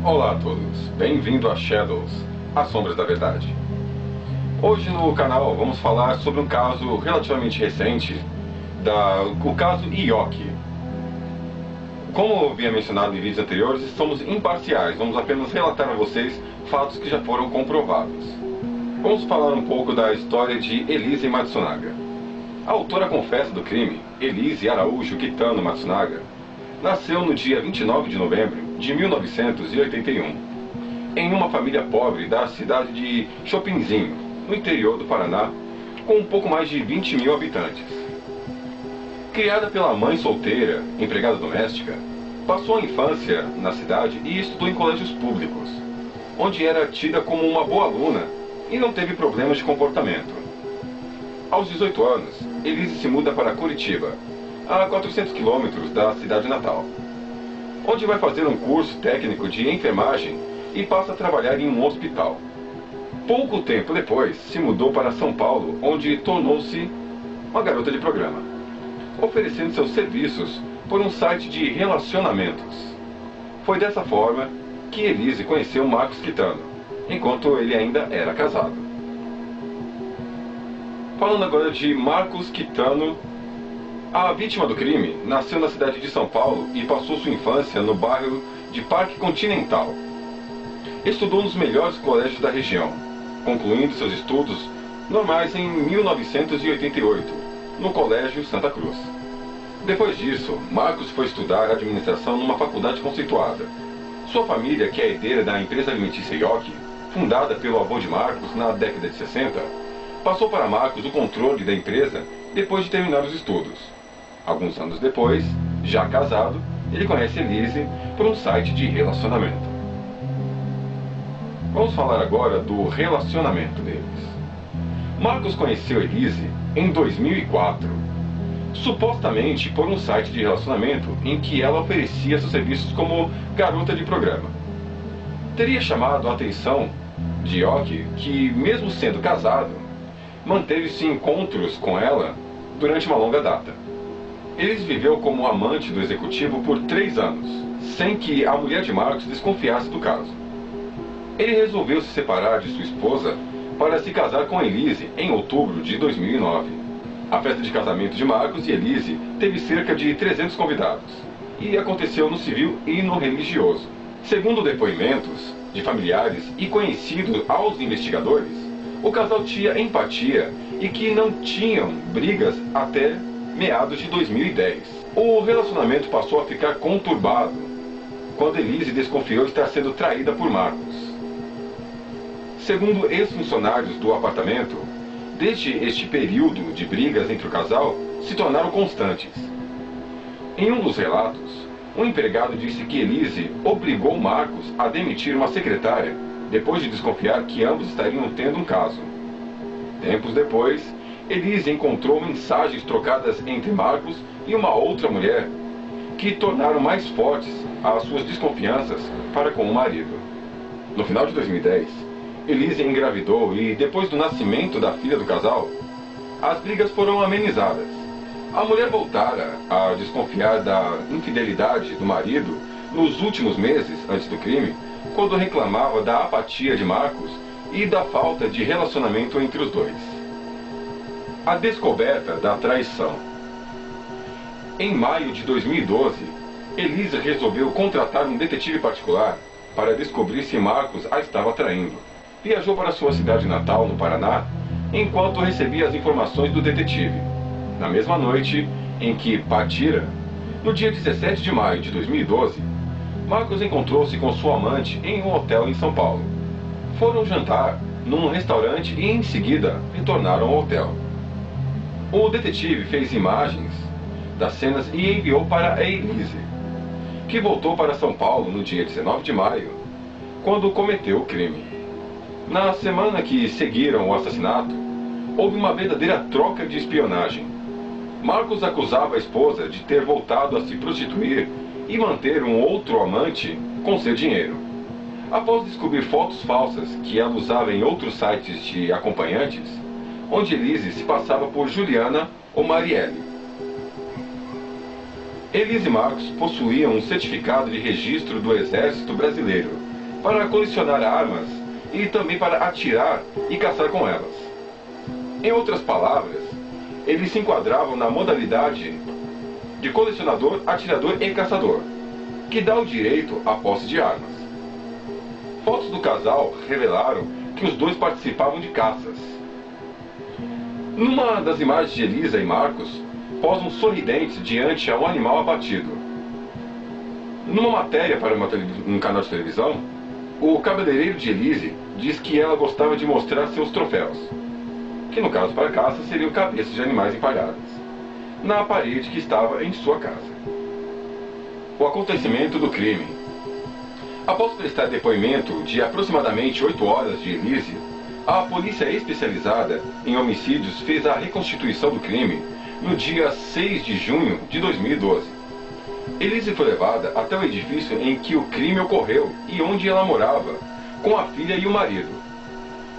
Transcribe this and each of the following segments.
Olá a todos, bem-vindo a Shadows, As Sombras da Verdade. Hoje no canal vamos falar sobre um caso relativamente recente, o caso Ioki. Como havia mencionado em vídeos anteriores, somos imparciais, vamos apenas relatar a vocês fatos que já foram comprovados. Vamos falar um pouco da história de Elise Matsunaga. A autora confessa do crime, Elise Araújo Kitano Matsunaga, nasceu no dia 29 de novembro de 1981, em uma família pobre da cidade de Chopinzinho, no interior do Paraná, com um pouco mais de 20 mil habitantes. Criada pela mãe solteira, empregada doméstica, passou a infância na cidade e estudou em colégios públicos, onde era tida como uma boa aluna e não teve problemas de comportamento. Aos 18 anos, Elise se muda para Curitiba, a 400 quilômetros da cidade natal, onde vai fazer um curso técnico de enfermagem e passa a trabalhar em um hospital. Pouco tempo depois, se mudou para São Paulo, onde tornou-se uma garota de programa, oferecendo seus serviços por um site de relacionamentos. Foi dessa forma que Elise conheceu Marcos Kitano, enquanto ele ainda era casado. Falando agora de Marcos Kitano, a vítima do crime nasceu na cidade de São Paulo e passou sua infância no bairro de Parque Continental. Estudou nos melhores colégios da região, concluindo seus estudos normais em 1988, no Colégio Santa Cruz. Depois disso, Marcos foi estudar administração numa faculdade conceituada. Sua família, que é herdeira da empresa alimentícia Ioki, fundada pelo avô de Marcos na década de 60, passou para Marcos o controle da empresa depois de terminar os estudos. Alguns anos depois, já casado, ele conhece Elise por um site de relacionamento. Vamos falar agora do relacionamento deles. Marcos conheceu Elise em 2004, supostamente por um site de relacionamento em que ela oferecia seus serviços como garota de programa. Teria chamado a atenção de Ioki que, mesmo sendo casado, manteve-se encontros com ela durante uma longa data. Elise viveu como amante do executivo por 3 anos, sem que a mulher de Marcos desconfiasse do caso. Ele resolveu se separar de sua esposa para se casar com Elise em outubro de 2009. A festa de casamento de Marcos e Elise teve cerca de 300 convidados e aconteceu no civil e no religioso. Segundo depoimentos de familiares e conhecidos aos investigadores, o casal tinha empatia e que não tinham brigas até meados de 2010. O relacionamento passou a ficar conturbado quando Elise desconfiou de estar sendo traída por Marcos. Segundo ex-funcionários do apartamento, desde este período de brigas entre o casal se tornaram constantes. Em um dos relatos, um empregado disse que Elise obrigou Marcos a demitir uma secretária depois de desconfiar que ambos estariam tendo um caso. Tempos depois, Elise encontrou mensagens trocadas entre Marcos e uma outra mulher que tornaram mais fortes as suas desconfianças para com o marido. No final de 2010, Elise engravidou e, depois do nascimento da filha do casal, as brigas foram amenizadas. A mulher voltara a desconfiar da infidelidade do marido nos últimos meses antes do crime, quando reclamava da apatia de Marcos e da falta de relacionamento entre os dois. A descoberta da traição. Em maio de 2012, Elise resolveu contratar um detetive particular para descobrir se Marcos a estava traindo. Viajou para sua cidade natal, no Paraná, enquanto recebia as informações do detetive. Na mesma noite em que partira, no dia 17 de maio de 2012, Marcos encontrou-se com sua amante em um hotel em São Paulo. Foram jantar num restaurante e, em seguida, retornaram ao hotel. O detetive fez imagens das cenas e enviou para a Elise, que voltou para São Paulo no dia 19 de maio, quando cometeu o crime. Na semana que seguiram o assassinato, houve uma verdadeira troca de espionagem. Marcos acusava a esposa de ter voltado a se prostituir e manter um outro amante com seu dinheiro. Após descobrir fotos falsas que ela usava em outros sites de acompanhantes, onde Elise se passava por Juliana ou Marielle. Elise e Marcos possuíam um certificado de registro do Exército Brasileiro, para colecionar armas e também para atirar e caçar com elas. Em outras palavras, eles se enquadravam na modalidade de colecionador, atirador e caçador, que dá o direito à posse de armas. Fotos do casal revelaram que os dois participavam de caças. Numa das imagens de Elisa e Marcos, posam sorridentes diante a um animal abatido. Numa matéria para um canal de televisão, o cabeleireiro de Elise diz que ela gostava de mostrar seus troféus, que no caso para caça seriam cabeças de animais empalhadas, na parede que estava em sua casa. O acontecimento do crime. Após prestar depoimento de aproximadamente 8 horas de Elise, a polícia especializada em homicídios fez a reconstituição do crime no dia 6 de junho de 2012. Elise foi levada até o edifício em que o crime ocorreu e onde ela morava, com a filha e o marido,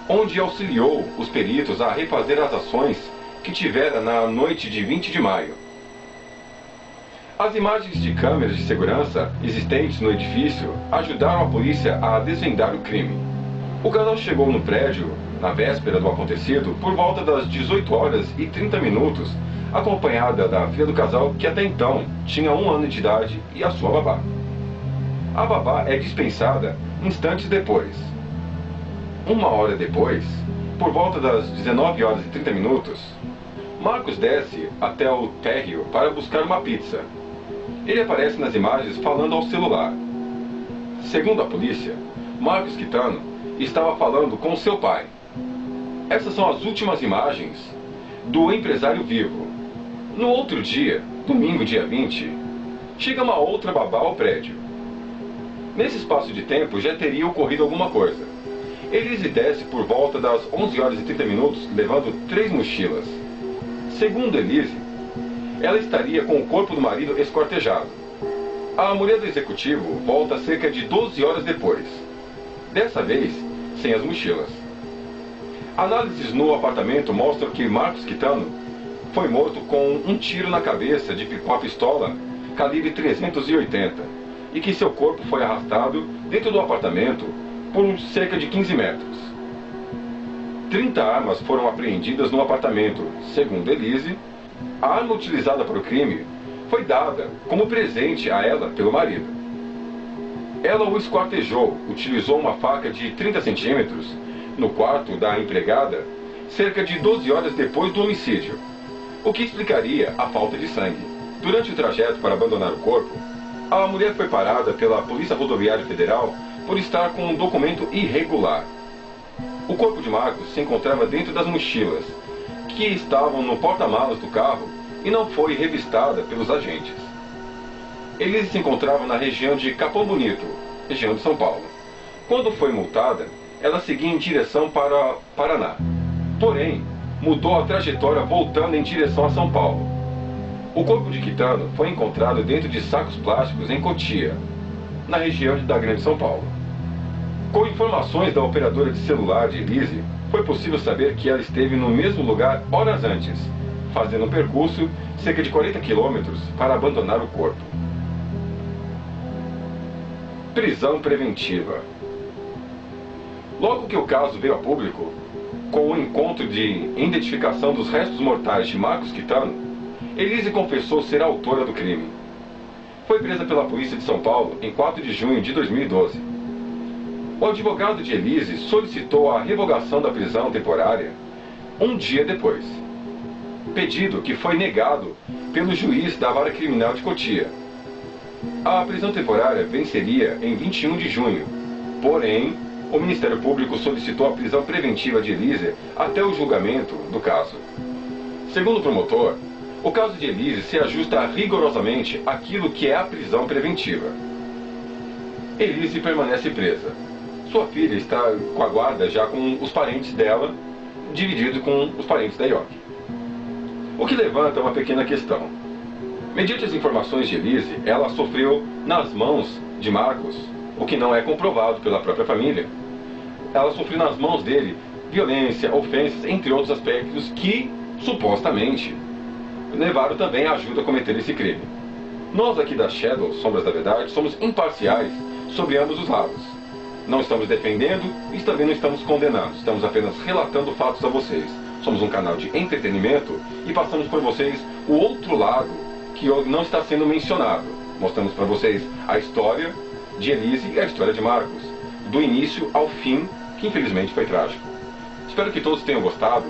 onde auxiliou os peritos a refazer as ações que tivera na noite de 20 de maio. As imagens de câmeras de segurança existentes no edifício ajudaram a polícia a desvendar o crime. O casal chegou no prédio, na véspera do acontecido, por volta das 18 horas e 30 minutos, acompanhada da filha do casal, que até então tinha 1 ano de idade, e a sua babá. A babá é dispensada instantes depois. 1 hora depois, por volta das 19 horas e 30 minutos, Marcos desce até o térreo para buscar uma pizza. Ele aparece nas imagens falando ao celular. Segundo a polícia, Marcos Quitano estava falando com seu pai. Essas são as últimas imagens do empresário vivo. No outro dia, domingo dia 20, chega uma outra babá ao prédio. Nesse espaço de tempo já teria ocorrido alguma coisa. Elise desce por volta das 11 horas e 30 minutos, levando 3 mochilas. Segundo Elise, ela estaria com o corpo do marido esquartejado. A mulher do executivo volta cerca de 12 horas depois, dessa vez sem as mochilas. Análises no apartamento mostram que Marcos Quitano foi morto com um tiro na cabeça de uma pistola calibre 380 e que seu corpo foi arrastado dentro do apartamento por cerca de 15 metros. 30 armas foram apreendidas no apartamento. Segundo Elise, a arma utilizada para o crime foi dada como presente a ela pelo marido. Ela o esquartejou, utilizou uma faca de 30 centímetros no quarto da empregada cerca de 12 horas depois do homicídio, o que explicaria a falta de sangue. Durante o trajeto para abandonar o corpo, a mulher foi parada pela Polícia Rodoviária Federal por estar com um documento irregular. O corpo de Marcos se encontrava dentro das mochilas, que estavam no porta-malas do carro, e não foi revistada pelos agentes. Elise se encontrava na região de Capão Bonito, região de São Paulo. Quando foi multada, ela seguia em direção para Paraná. Porém, mudou a trajetória voltando em direção a São Paulo. O corpo de Quitano foi encontrado dentro de sacos plásticos em Cotia, na região da Grande São Paulo. Com informações da operadora de celular de Elise, foi possível saber que ela esteve no mesmo lugar horas antes, fazendo um percurso cerca de 40 quilômetros para abandonar o corpo. Prisão preventiva. Logo que o caso veio a público, com o encontro de identificação dos restos mortais de Marcos Quitano, Elise confessou ser a autora do crime. Foi presa pela polícia de São Paulo em 4 de junho de 2012. O advogado de Elise solicitou a revogação da prisão temporária um dia depois, pedido que foi negado pelo juiz da Vara Criminal de Cotia. A prisão temporária venceria em 21 de junho, porém, o Ministério Público solicitou a prisão preventiva de Elise até o julgamento do caso. Segundo o promotor, o caso de Elise se ajusta rigorosamente àquilo que é a prisão preventiva. Elise permanece presa. Sua filha está com a guarda já com os parentes dela, dividido com os parentes da Ioki. O que levanta uma pequena questão. Mediante as informações de Elise, ela sofreu nas mãos de Marcos, o que não é comprovado pela própria família. Ela sofreu nas mãos dele violência, ofensas, entre outros aspectos que, supostamente, levaram também a ajuda a cometer esse crime. Nós aqui da Shadow, Sombras da Verdade, somos imparciais sobre ambos os lados. Não estamos defendendo e também não estamos condenando. Estamos apenas relatando fatos a vocês. Somos um canal de entretenimento e passamos por vocês o outro lado que não está sendo mencionado. Mostramos para vocês a história de Elise e a história de Marcos, do início ao fim, que infelizmente foi trágico. Espero que todos tenham gostado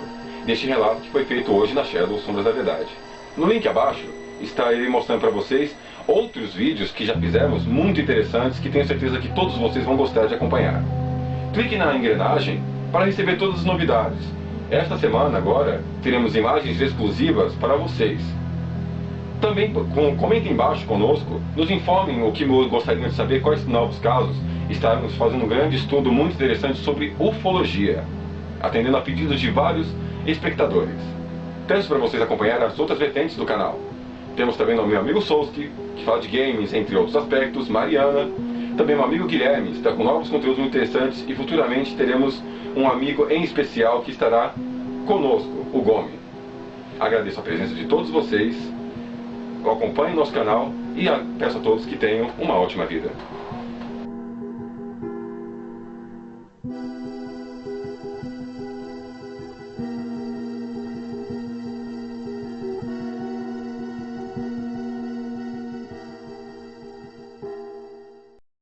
deste relato que foi feito hoje na Shadow Sombras da Verdade. No link abaixo estarei mostrando para vocês outros vídeos que já fizemos, muito interessantes, que tenho certeza que todos vocês vão gostar de acompanhar. Clique na engrenagem para receber todas as novidades. Esta semana, agora, teremos imagens exclusivas para vocês. Também comentem embaixo conosco, nos informem o que gostariam de saber, quais novos casos. Estaremos fazendo um grande estudo muito interessante sobre ufologia, atendendo a pedidos de vários espectadores. Peço para vocês acompanhar as outras vertentes do canal. Temos também o meu amigo Solski, que fala de games, entre outros aspectos, Mariana. Também meu amigo Guilherme, está com novos conteúdos muito interessantes, e futuramente teremos um amigo em especial que estará conosco, o Gomi. Agradeço a presença de todos vocês, acompanhem nosso canal e peço a todos que tenham uma ótima vida.